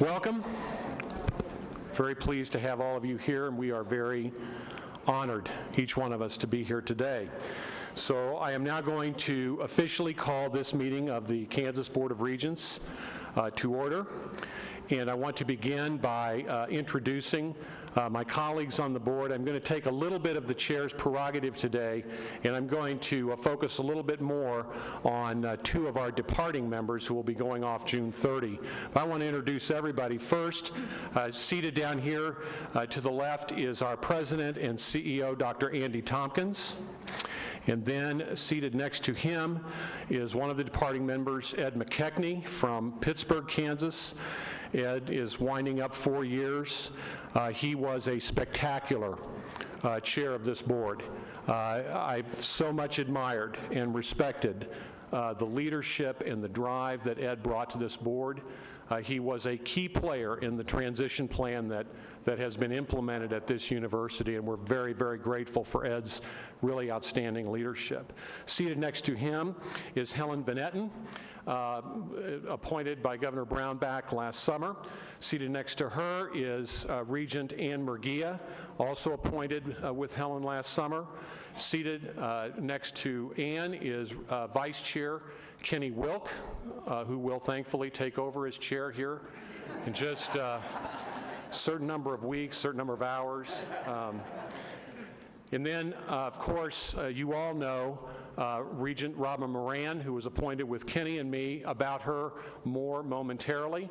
Welcome. Very pleased to have all of you here, and we are very honored, each one of us, to be here today. So I am now going to officially call this meeting of the Kansas Board of Regents to order. And I want to begin by introducing my colleagues on the board. I'm going to take a little bit of the chair's prerogative today, and I'm going to focus a little bit more on two of our departing members who will be going off June 30. But I want to introduce everybody. First, seated down here to the left is our president and CEO, Dr. Andy Tompkins. And then seated next to him is one of the departing members, Ed McKechnie from Pittsburgh, Kansas. Ed is winding up 4 years. He was a spectacular chair of this board. I've so much admired and respected the leadership and the drive that Ed brought to this board. He was a key player in the transition plan that has been implemented at this university, and we're very, very grateful for Ed's really outstanding leadership. Seated next to him is Helen Van Etten, appointed by Governor Brownback last summer. Seated next to her is Regent Ann Murguia, also appointed with Helen last summer. Seated next to Ann is Vice Chair Kenny Wilk, who will thankfully take over as chair here in just a certain number of weeks, certain number of hours. And then, of course, you all know Regent Robin Moran, who was appointed with Kenny and me. About her more momentarily.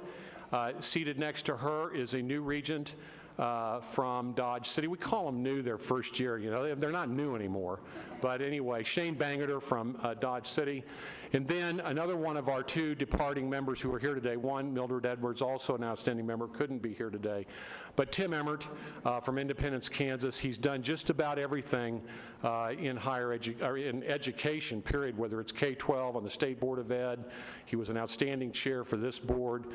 Seated next to her is a new regent from Dodge City. We call them new their first year, you know, they're not new anymore. But anyway, Shane Bangerter from Dodge City. And then another one of our two departing members who are here today, one, Mildred Edwards, also an outstanding member, couldn't be here today. But Tim Emmert from Independence, Kansas, he's done just about everything in education, period, whether it's K-12 on the State Board of Ed. He was an outstanding chair for this board.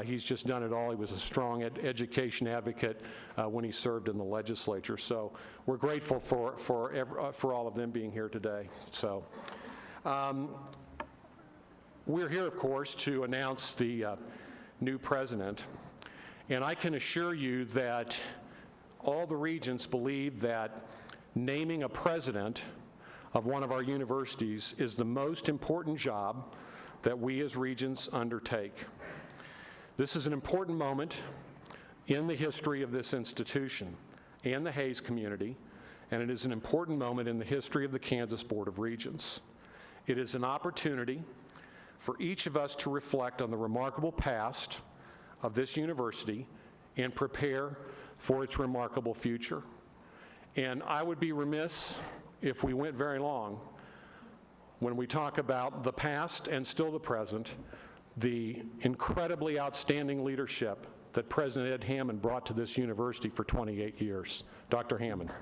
He's just done it all. He was a strong education advocate when he served in the legislature. So we're grateful for all of them being here today. So. We're here, of course, to announce the new president, and I can assure you that all the regents believe that naming a president of one of our universities is the most important job that we as regents undertake. This is an important moment in the history of this institution and the Hayes community, and it is an important moment in the history of the Kansas Board of Regents. It is an opportunity for each of us to reflect on the remarkable past of this university and prepare for its remarkable future. And I would be remiss if we went very long when we talk about the past and still the present, the incredibly outstanding leadership that President Ed Hammond brought to this university for 28 years. Dr. Hammond.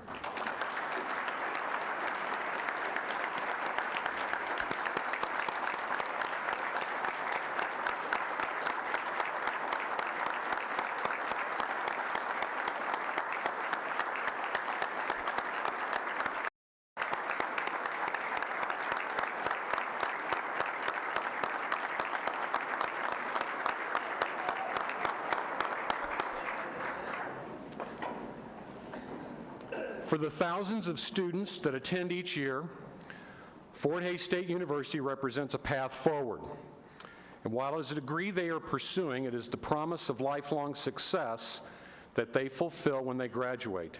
For the thousands of students that attend each year, Fort Hays State University represents a path forward. And while it is a degree they are pursuing, it is the promise of lifelong success that they fulfill when they graduate.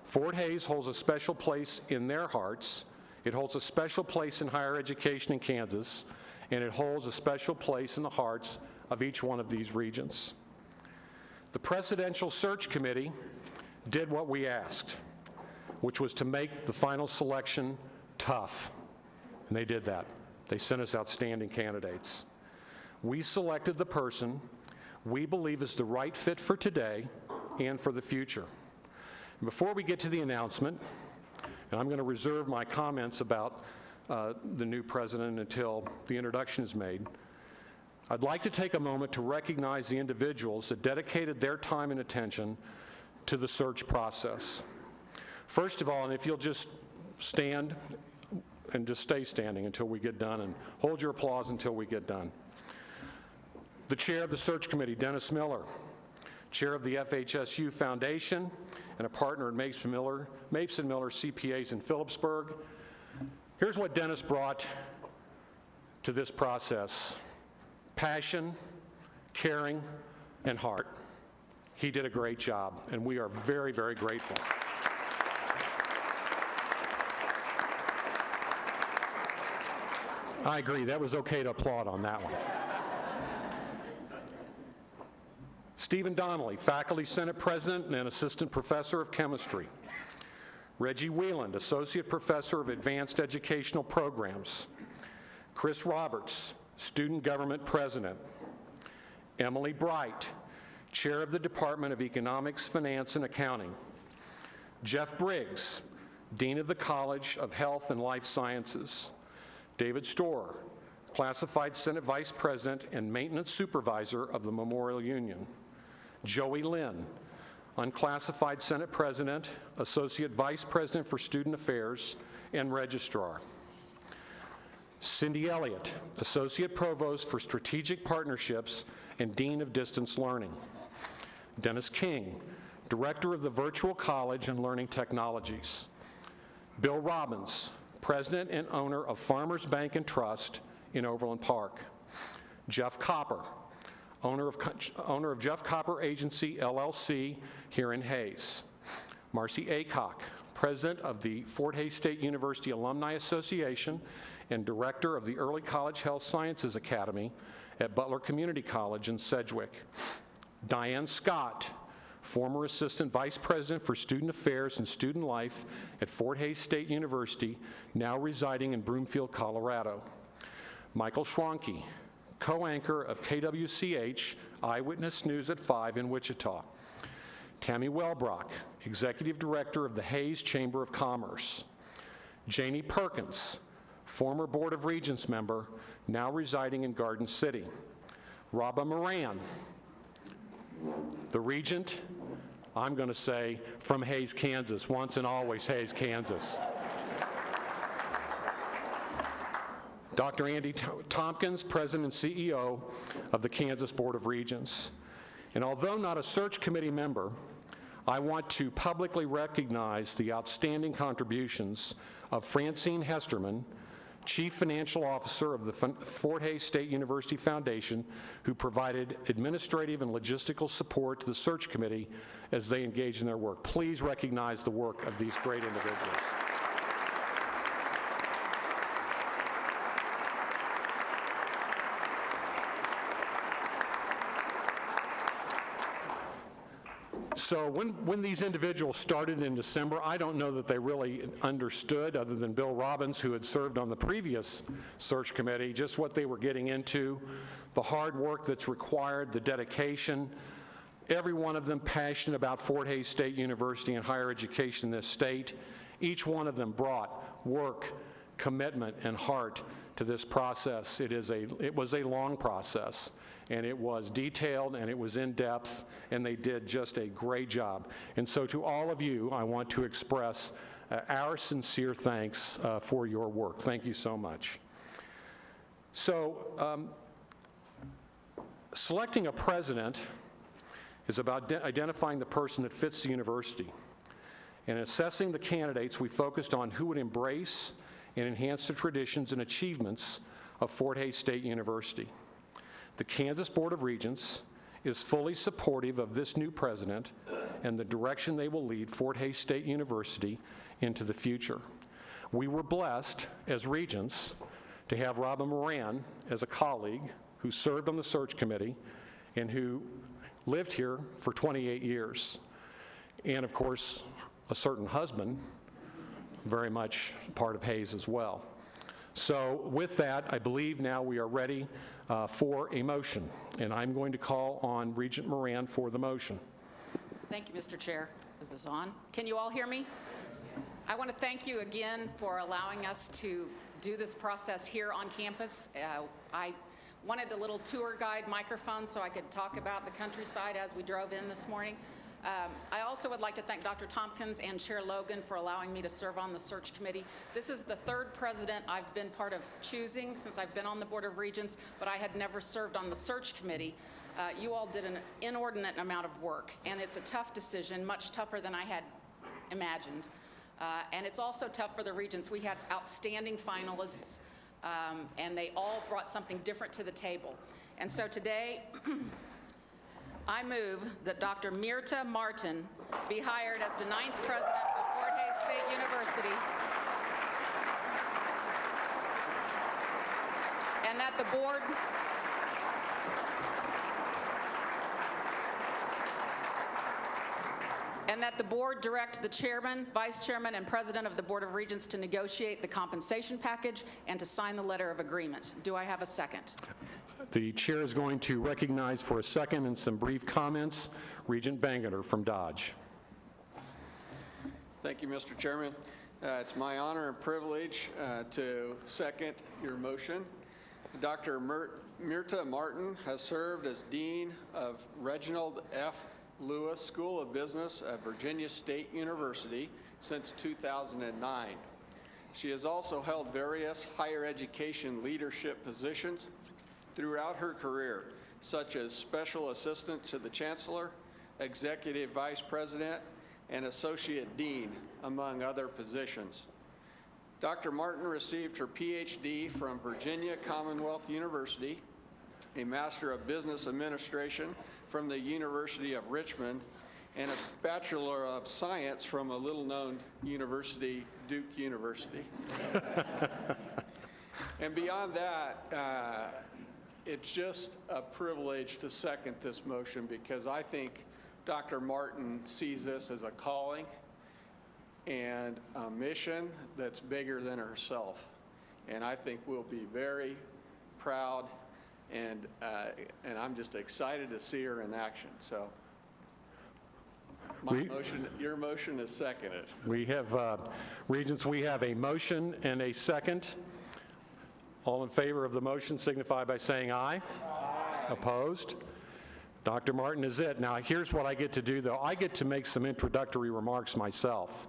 Fort Hays holds a special place in their hearts. It holds a special place in higher education in Kansas, and it holds a special place in the hearts of each one of these regents. The Presidential Search Committee did what we asked, which was to make the final selection tough. And they did that. They sent us outstanding candidates. We selected the person we believe is the right fit for today and for the future. And before we get to the announcement, and I'm going to reserve my comments about the new president until the introduction is made, I'd like to take a moment to recognize the individuals that dedicated their time and attention to the search process. First of all, and if you'll just stand and just stay standing until we get done, and hold your applause until we get done. The chair of the search committee, Dennis Miller. Chair of the FHSU Foundation and a partner at Mason Miller CPAs in Phillipsburg. Here's what Dennis brought to this process: passion, caring, and heart. He did a great job, and we are very, very grateful. I agree, that was okay to applaud on that one. Stephen Donnelly, Faculty Senate President and Assistant Professor of Chemistry. Reggie Wieland, Associate Professor of Advanced Educational Programs. Chris Roberts, Student Government President. Emily Bright, Chair of the Department of Economics, Finance, and Accounting. Jeff Briggs, Dean of the College of Health and Life Sciences. David Storer, Classified Senate Vice President and Maintenance Supervisor of the Memorial Union. Joey Lynn, Unclassified Senate President, Associate Vice President for Student Affairs, and Registrar. Cindy Elliott, Associate Provost for Strategic Partnerships and Dean of Distance Learning. Dennis King, Director of the Virtual College and Learning Technologies. Bill Robbins, President and owner of Farmers Bank and Trust in Overland Park. Jeff Copper, owner of Jeff Copper Agency, LLC, here in Hayes. Marcy Aycock, President of the Fort Hays State University Alumni Association and Director of the Early College Health Sciences Academy at Butler Community College in Sedgwick. Diane Scott, former Assistant Vice President for Student Affairs and Student Life at Fort Hays State University, now residing in Broomfield, Colorado. Michael Schwanke, co-anchor of KWCH Eyewitness News at 5 in Wichita. Tammy Wellbrock, Executive Director of the Hayes Chamber of Commerce. Janie Perkins, former Board of Regents member, now residing in Garden City. Rabba Moran, the Regent, I'm going to say from Hayes, Kansas, once and always Hayes, Kansas. Dr. Andy Tompkins, President and CEO of the Kansas Board of Regents. And although not a search committee member, I want to publicly recognize the outstanding contributions of Francine Hesterman, Chief Financial Officer of the Fort Hays State University Foundation, who provided administrative and logistical support to the search committee as they engaged in their work. Please recognize the work of these great individuals. So when these individuals started in December, I don't know that they really understood, other than Bill Robbins, who had served on the previous search committee, just what they were getting into, the hard work that's required, the dedication. Every one of them passionate about Fort Hays State University and higher education in this state. Each one of them brought work, commitment, and heart to this process. It was a long process, and it was detailed, and it was in-depth, and they did just a great job. And so to all of you, I want to express our sincere thanks for your work. Thank you so much. So selecting a president is about identifying the person that fits the university. In assessing the candidates, we focused on who would embrace and enhance the traditions and achievements of Fort Hays State University. The Kansas Board of Regents is fully supportive of this new president and the direction they will lead Fort Hays State University into the future. We were blessed as regents to have Rabba Moran as a colleague who served on the search committee and who lived here for 28 years. And of course, a certain husband, very much part of Hayes as well. So with that, I believe now we are ready for a motion, and I'm going to call on Regent Moran for the motion. Thank you, Mr. Chair. Is this on? Can you all hear me? I want to thank you again for allowing us to do this process here on campus. I wanted a little tour guide microphone so I could talk about the countryside as we drove in this morning. I also would like to thank Dr. Tompkins and Chair Logan for allowing me to serve on the search committee. This is the third president I've been part of choosing since I've been on the Board of Regents, but I had never served on the search committee. You all did an inordinate amount of work, and it's a tough decision, much tougher than I had imagined. And it's also tough for the regents. We had outstanding finalists, and they all brought something different to the table. And so today, I move that Dr. Mirta Martin be hired as the 9th president of Fort Hays State University, and that the board direct the chairman, vice chairman, and president of the Board of Regents to negotiate the compensation package and to sign the letter of agreement. Do I have a second? The chair is going to recognize for a second and some brief comments Regent Bangerter from Dodge. Thank you, Mr. Chairman. It's my honor and privilege to second your motion. Dr. Mirta Martin has served as Dean of Reginald F. Lewis School of Business at Virginia State University since 2009. She has also held various higher education leadership positions throughout her career, such as Special Assistant to the Chancellor, Executive Vice President, and Associate Dean, among other positions. Dr. Martin received her PhD from Virginia Commonwealth University, a Master of Business Administration from the University of Richmond, and a Bachelor of Science from a little-known university, Duke University. And beyond that, it's just a privilege to second this motion because I think Dr. Martin sees this as a calling and a mission that's bigger than herself. And I think we'll be very proud, and I'm just excited to see her in action. So your motion is seconded. We have, Regents, we have a motion and a second. All in favor of the motion signify by saying aye. Aye. Opposed? Dr. Martin is it. Now, here's what I get to do, though. I get to make some introductory remarks myself,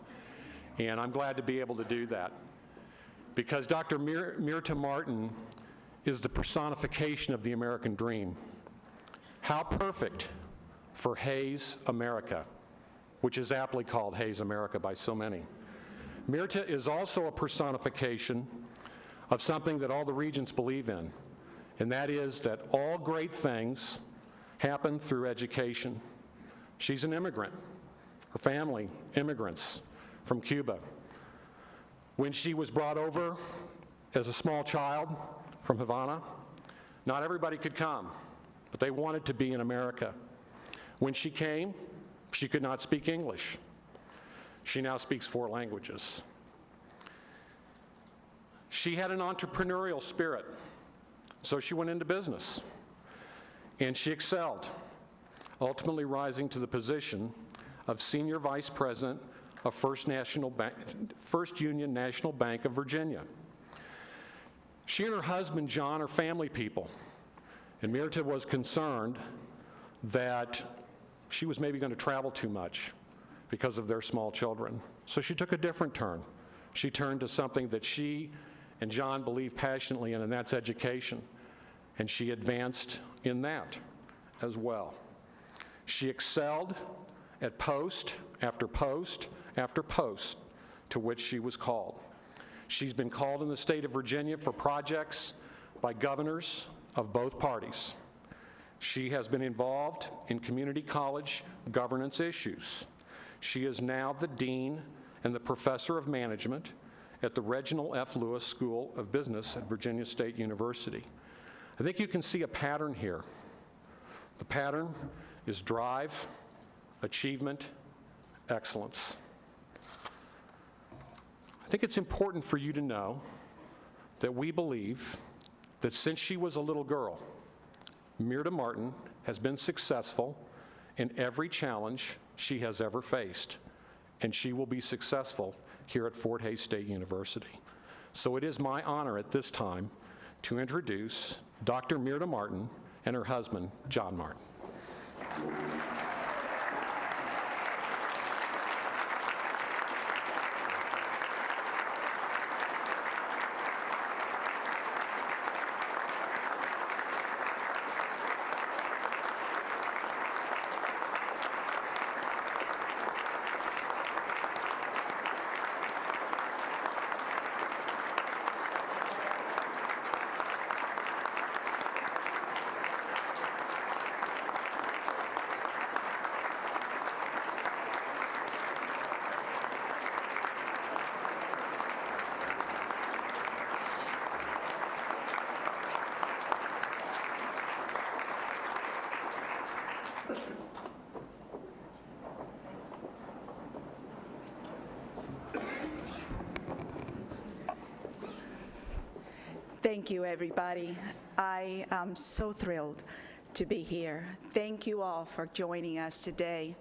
and I'm glad to be able to do that because Dr. Mirta Martin is the personification of the American dream. How perfect for Hays America, which is aptly called Hays America by so many. Mirta is also a personification of something that all the regents believe in, and that is that all great things happen through education. She's an immigrant. Her family, immigrants from Cuba. When she was brought over as a small child from Havana, not everybody could come, but they wanted to be in America. When she came, she could not speak English. She now speaks 4 languages. She had an entrepreneurial spirit, so she went into business, and she excelled, ultimately rising to the position of Senior Vice President of First Union National Bank of Virginia. She and her husband, John, are family people, and Mirta was concerned that she was maybe going to travel too much because of their small children. So she took a different turn. She turned to something that she and John believe passionately in, and that's education. And she advanced in that as well. She excelled at post after post after post to which she was called. She's been called in the state of Virginia for projects by governors of both parties. She has been involved in community college governance issues. She is now the dean and the professor of management at the Reginald F. Lewis School of Business at Virginia State University. I think you can see a pattern here. The pattern is drive, achievement, excellence. I think it's important for you to know that we believe that since she was a little girl, Mirta Martin has been successful in every challenge she has ever faced, and she will be successful here at Fort Hays State University. So it is my honor at this time to introduce Dr. Mirta Martin and her husband, John Martin. Thank you, everybody. I am so thrilled to be here. Thank you all for joining us today.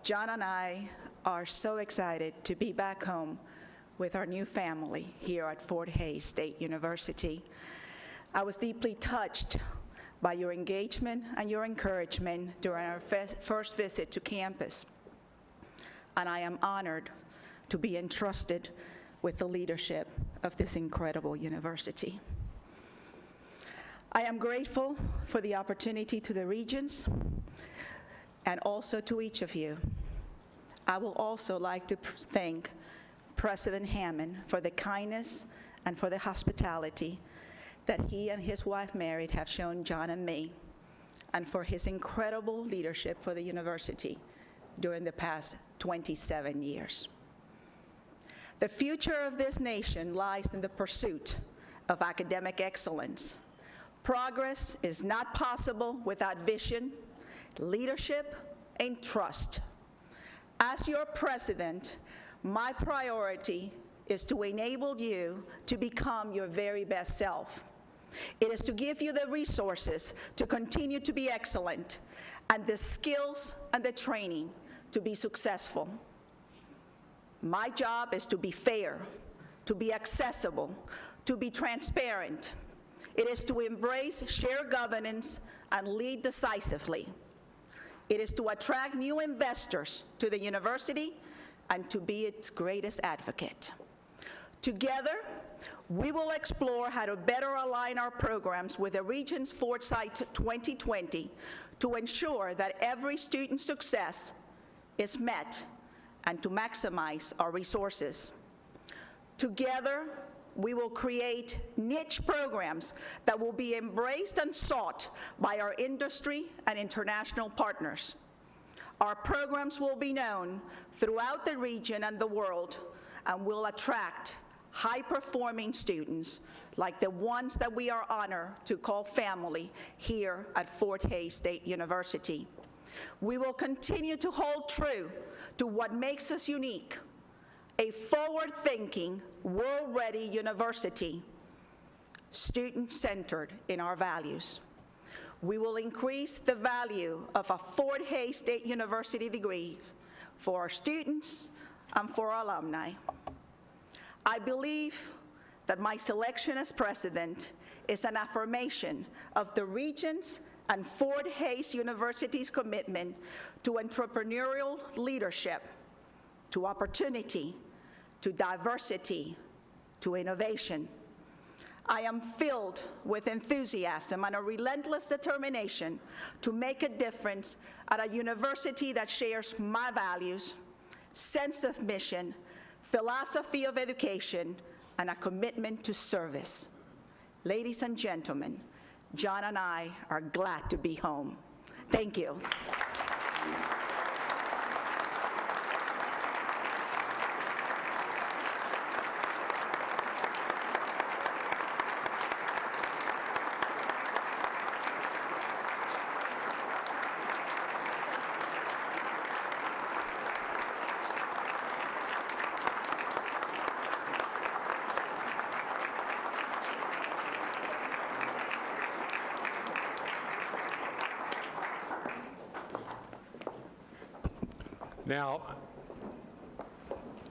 John and I are so excited to be back home with our new family here at Fort Hays State University. I was deeply touched by your engagement and your encouragement during our first visit to campus, and I am honored to be entrusted with the leadership of this incredible university. I am grateful for the opportunity to the Regents and also to each of you. I will also like to thank President Hammond for the kindness and for the hospitality that he and his wife Mary have shown John and me, and for his incredible leadership for the university during the past 27 years. The future of this nation lies in the pursuit of academic excellence. Progress is not possible without vision, leadership, and trust. As your president, my priority is to enable you to become your very best self. It is to give you the resources to continue to be excellent and the skills and the training to be successful. My job is to be fair, to be accessible, to be transparent. It is to embrace shared governance and lead decisively. It is to attract new investors to the university and to be its greatest advocate. Together, we will explore how to better align our programs with the Regents Foresight 2020 to ensure that every student's success is met and to maximize our resources. Together, we will create niche programs that will be embraced and sought by our industry and international partners. Our programs will be known throughout the region and the world and will attract high-performing students like the ones that we are honored to call family here at Fort Hays State University. We will continue to hold true to what makes us unique, a forward-thinking, world-ready university, student-centered in our values. We will increase the value of a Fort Hays State University degrees for our students and for our alumni. I believe that my selection as president is an affirmation of the Regents and Fort Hays University's commitment to entrepreneurial leadership, to opportunity, to diversity, to innovation. I am filled with enthusiasm and a relentless determination to make a difference at a university that shares my values, sense of mission, philosophy of education, and a commitment to service. Ladies and gentlemen, John and I are glad to be home. Thank you. Now,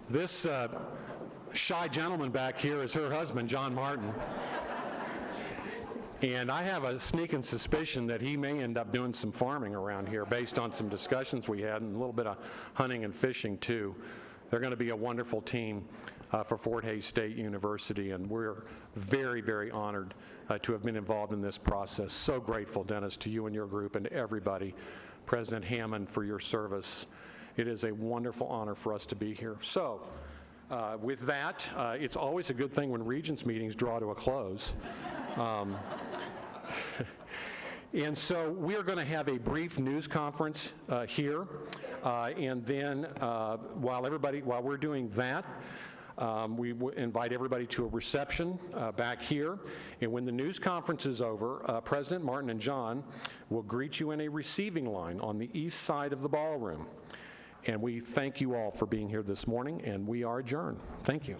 this shy gentleman back here is her husband, John Martin. And I have a sneaking suspicion that he may end up doing some farming around here based on some discussions we had and a little bit of hunting and fishing too. They're going to be a wonderful team for Fort Hays State University, and we're very, very honored to have been involved in this process. So grateful, Dennis, to you and your group and to everybody. President Hammond, for your service. It is a wonderful honor for us to be here. So, with that, it's always a good thing when Regents meetings draw to a close. And so we are going to have a brief news conference here, and then while we're doing that, we invite everybody to a reception back here, and when the news conference is over, President Martin and John will greet you in a receiving line on the east side of the ballroom. And we thank you all for being here this morning, and we are adjourned. Thank you.